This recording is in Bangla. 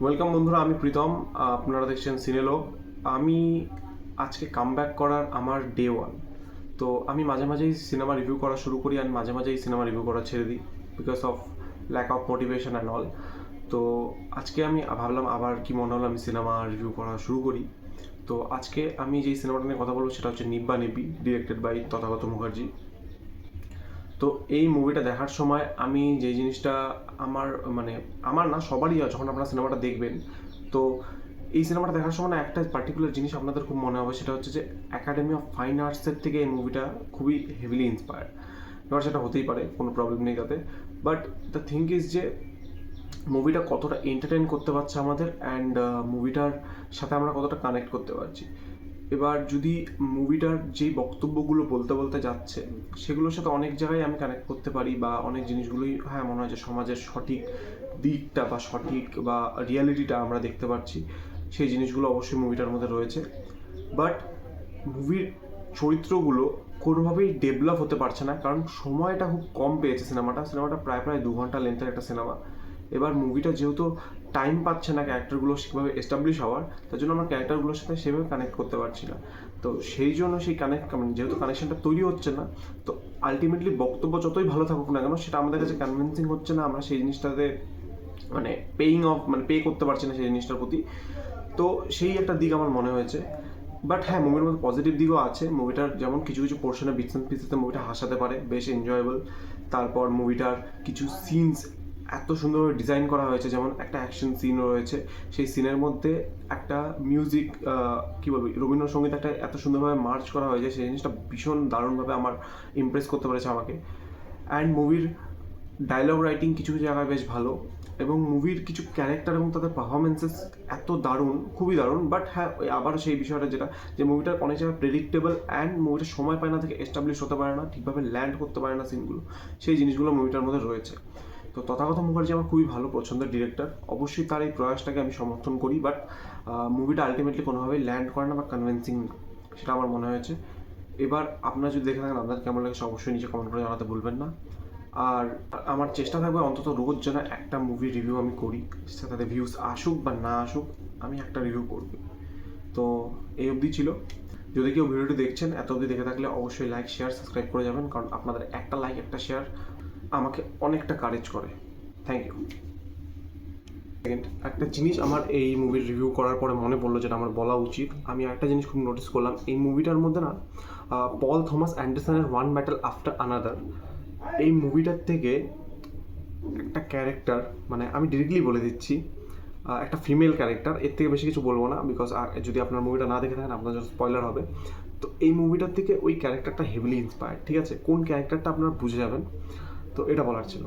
ওয়েলকাম বন্ধুরা, আমি প্রীতম। আপনারা দেখছেন সিনেলোক। আমি আজকে কামব্যাক করার আমার ডে ওয়ান। তো আমি মাঝে মাঝেই সিনেমা রিভিউ করা শুরু করি আর মাঝে মাঝেই সিনেমা রিভিউ করা ছেড়ে দিই because of lack of motivation and all. তো আজকে আমি ভাবলাম আবার কি মনে হলো আমি সিনেমা রিভিউ করা শুরু করি। তো আজকে আমি যেই সিনেমাটা নিয়ে কথা বলবো সেটা হচ্ছে নিব্বা নিবি, ডিরেক্টেড বাই তথাগত মুখার্জি। তো এই মুভিটা দেখার সময় আমি যেই জিনিসটা আমার মানে আমার না সবারই হয়, যখন আপনারা সিনেমাটা দেখবেন তো এই সিনেমাটা দেখার সময় না একটা পার্টিকুলার জিনিস আপনাদের খুব মনে হবে, সেটা হচ্ছে যে একাডেমি অফ ফাইন আর্টসের থেকে এই মুভিটা খুবই হেভিলি ইন্সপায়ার্ড। এবার সেটা হতেই পারে, কোনো প্রবলেম নেই তাতে, বাট দ্য থিং ইজ যে মুভিটা কতটা এন্টারটেইন করতে পারছে আমাদের অ্যান্ড মুভিটার সাথে আমরা কতটা কানেক্ট করতে পারছি। এবার যদি মুভিটার যেই বক্তব্যগুলো বলতে বলতে যাচ্ছে সেগুলোর সাথে অনেক জায়গায় আমি কানেক্ট করতে পারি বা অনেক জিনিসগুলোই হ্যাঁ মনে হয় যে সমাজের সঠিক দিকটা বা সঠিক বা রিয়ালিটিটা আমরা দেখতে পাচ্ছি, সেই জিনিসগুলো অবশ্যই মুভিটার মধ্যে রয়েছে। বাট মুভির চরিত্রগুলো কোনোভাবেই ডেভেলপ হতে পারছে না, কারণ সময়টা খুব কম পেয়েছে সিনেমাটা প্রায় প্রায় 2 ঘন্টা লেন্থের একটা সিনেমা। এবার মুভিটা যেহেতু টাইম পাচ্ছে না ক্যারেক্টারগুলো সেভাবে এস্টাবলিশ হওয়ার, তার জন্য আমার ক্যারেক্টারগুলোর সাথে সেভাবে কানেক্ট করতে পারছি না। তো সেই জন্য সেই যেহেতু কানেকশনটা তৈরি হচ্ছে না, তো আলটিমেটলি বক্তব্য যতই ভালো থাকুক না কেন সেটা আমাদের কাছে কনভিন্সিং হচ্ছে না, আমরা সেই জিনিসটাতে মানে পে করতে পারছি না সেই জিনিসটার প্রতি। তো সেই একটা দিক আমার মনে হয়েছে। বাট হ্যাঁ, মুভির মধ্যে পজিটিভ দিকও আছে। মুভিটার যেমন কিছু কিছু পোর্শনে বিটস অ্যান্ড পিসেসে মুভিটা হাসাতে পারে, বেশ এনজয়েবল। তারপর মুভিটার কিছু সিনস এত সুন্দরভাবে ডিজাইন করা হয়েছে, যেমন একটা অ্যাকশন সিন রয়েছে, সেই সিনের মধ্যে একটা মিউজিক কী বলবো রবীন্দ্রসঙ্গীত একটা এত সুন্দরভাবে মার্চ করা হয়েছে, সেই জিনিসটা ভীষণ দারুণভাবে আমার ইমপ্রেস করতে পেরেছে আমাকে। অ্যান্ড মুভির ডায়লগ রাইটিং কিছু কিছু জায়গায় বেশ ভালো, এবং মুভির কিছু ক্যারেক্টার এবং তাদের পারফরমেন্সেস এত দারুণ, খুবই দারুণ। বাট হ্যাঁ, আবারও সেই বিষয়টা যেটা যে মুভিটার অনেক জায়গায় প্রেডিক্টেবল অ্যান্ড মুভিটা সময় পায় না থেকে এস্টাবলিশ হতে পারে না, ঠিকভাবে ল্যান্ড করতে পারে না সিনগুলো, সেই জিনিসগুলো মুভিটার মধ্যে রয়েছে। তো তথাগত মুখার্জি আমার খুবই ভালো পছন্দের ডিরেক্টর, অবশ্যই তার এই প্রয়াসটাকে আমি সমর্থন করি। বাট মুভিটা আলটিমেটলি কোনোভাবেই ল্যান্ড করে না বা কনভিন্সিং না, সেটা আমার মনে হয়েছে। এবার আপনারা যদি দেখে থাকেন আপনাদের কেমন লাগে অবশ্যই নিচে কমেন্ট করে জানাতে ভুলবেন না। আর আমার চেষ্টা থাকবে অন্তত রোজ যেন একটা মুভি রিভিউ আমি করি, তাতে ভিউজ আসুক বা না আসুক আমি একটা রিভিউ করব। তো এই অবধি ছিল। যদি কেউ ভিডিওটি দেখছেন এত অবধি দেখে থাকলে অবশ্যই লাইক শেয়ার সাবস্ক্রাইব করে যাবেন, কারণ আপনাদের একটা লাইক একটা শেয়ার আমাকে অনেকটা কারেজ করে। Thank you. সেকেন্ড একটা জিনিস আমার এই মুভির রিভিউ করার পরে মনে পড়লো, যেটা আমার বলা উচিত। আমি একটা জিনিস খুব নোটিস করলাম এই মুভিটার মধ্যে না, পল থমাস অ্যান্ডারসনের ওয়ান ব্যাটেল আফটার আনাদার, এই মুভিটার থেকে একটা ক্যারেক্টার, মানে আমি ডিরেক্টলি বলে দিচ্ছি, একটা ফিমেল ক্যারেক্টার, এর থেকে বেশি কিছু বলবো না বিকজ যদি আপনার মুভিটা না দেখে থাকেন আপনার জন্য স্পয়লার হবে। তো এই মুভিটার থেকে ওই ক্যারেক্টারটা হেভিলি ইন্সপায়ার্ড, ঠিক আছে? কোন ক্যারেক্টারটা আপনারা বুঝে যাবেন, তো এটা বলার ছিল।